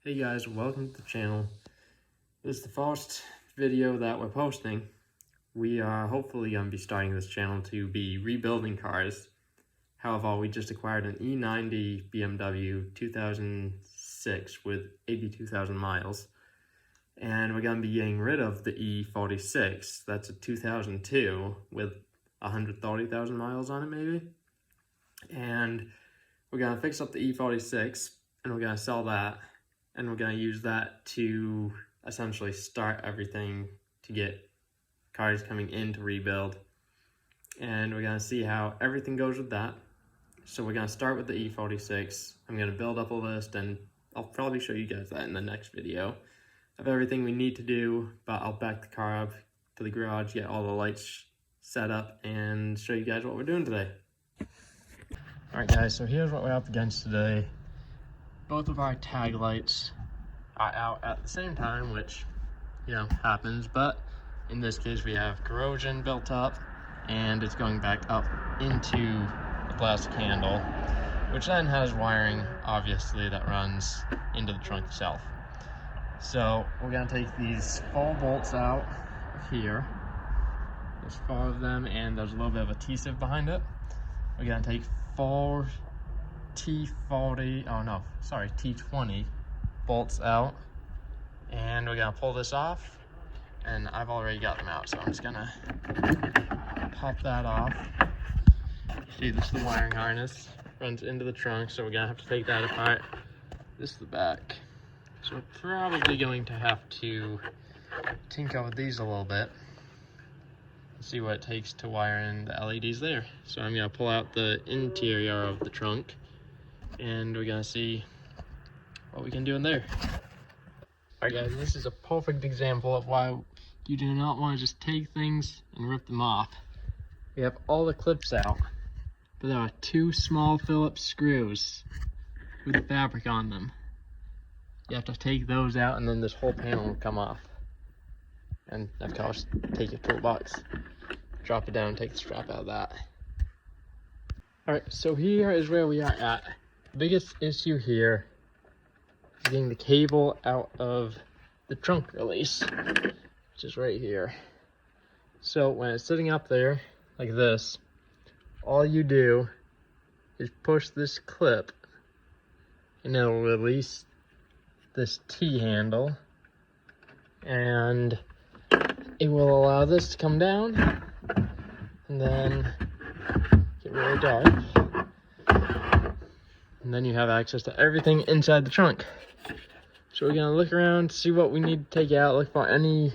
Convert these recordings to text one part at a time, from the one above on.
Hey guys, welcome to the channel. This is the first video that we're posting. We are hopefully going to be starting this channel to be rebuilding cars. However, we just acquired an E90 BMW 2006 with 82,000 miles. And we're going to be getting rid of the E46. That's a 2002 with 130,000 miles on it maybe. And we're going to fix up the E46 and we're going to sell that. And we're going to use that to essentially start everything to get cars coming in to rebuild. And we're going to see how everything goes with that. So we're going to start with the E46. I'm going to build up a list, and I'll probably show you guys that in the next video of everything we need to do. But I'll back the car up to the garage, get all the lights set up, and show you guys what we're doing today. Alright guys, so here's what we're up against today. Both of our tag lights are out at the same time, which, happens, but in this case we have corrosion built up and it's going back up into the plastic handle, which then has wiring, obviously, that runs into the trunk itself. So we're going to take these 4 bolts out of here. There's 4 of them, and there's a little bit of a T-sieve behind it. We're going to take 4 T20 bolts out, and we're gonna pull this off, and I've already got them out, so I'm just gonna pop that off. See, this is the wiring harness, runs into the trunk, so we're gonna have to take that apart. This is the back, so we're probably going to have to tinker with these a little bit, see what it takes to wire in the LEDs there. So I'm gonna pull out the interior of the trunk, and we're gonna see what we can do in there. Alright guys, this is a perfect example of why you do not want to just take things and rip them off. We have all the clips out, but there are 2 small Phillips screws with the fabric on them. You have to take those out, and then this whole panel will come off. And of course, take your toolbox, drop it down, take the strap out of that. Alright, so here is where we are at. The biggest issue here is getting the cable out of the trunk release, which is right here. So when it's sitting up there like this, all you do is push this clip and it'll release this T-handle, and it will allow this to come down and then get really dark. And then you have access to everything inside the trunk. So we're gonna look around, see what we need to take out, look for any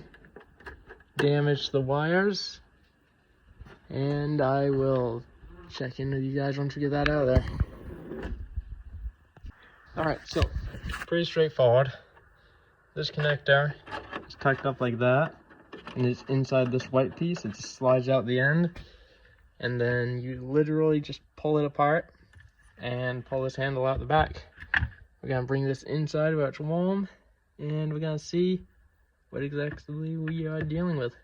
damage to the wires, and I will check in with you guys once we get that out of there. Alright, so pretty straightforward. This connector is tucked up like that, and it's inside this white piece. It just slides out the end, and then you literally just pull it apart and pull this handle out the back. We're gonna bring this inside where it's warm, and we're gonna see what exactly we are dealing with.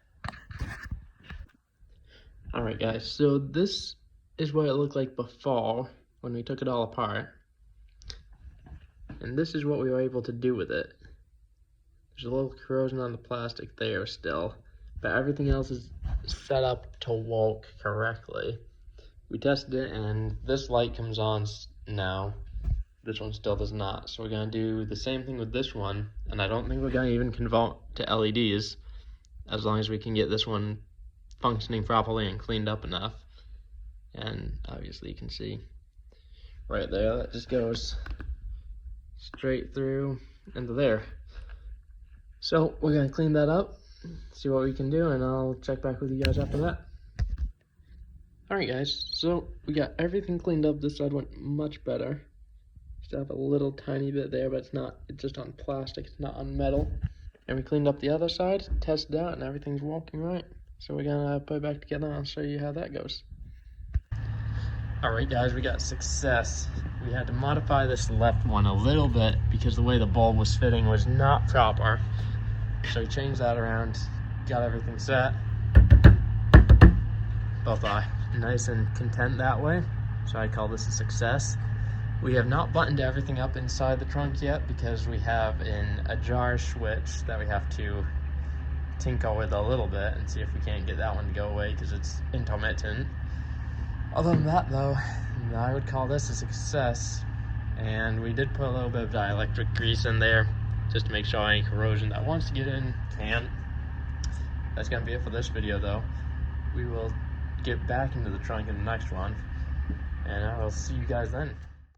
Alright guys, so this is what it looked like before when we took it all apart. And this is what we were able to do with it. There's a little corrosion on the plastic there still, but everything else is set up to work correctly. We tested it, and this light comes on now. This one still does not. So we're going to do the same thing with this one, and I don't think we're going to even convert to LEDs as long as we can get this one functioning properly and cleaned up enough. And obviously you can see right there, that just goes straight through into there. So we're going to clean that up, see what we can do, and I'll check back with you guys after that. Alright guys, so we got everything cleaned up. This side went much better. Still have a little tiny bit there, but it's just on plastic, it's not on metal. And we cleaned up the other side, tested out, and everything's working right. So we're gonna put it back together and I'll show you how that goes. Alright guys, we got success. We had to modify this left one a little bit because the way the bulb was fitting was not proper. So we changed that around, got everything set. Both are nice and content that way, so I call this a success. We have not buttoned everything up inside the trunk yet because we have an ajar switch that we have to tinker with a little bit and see if we can't get that one to go away because it's intermittent. Other than that though, I would call this a success. And we did put a little bit of dielectric grease in there just to make sure any corrosion that wants to get in can't. That's gonna be it for this video though. We will get back into the trunk in the next one, and I will see you guys then.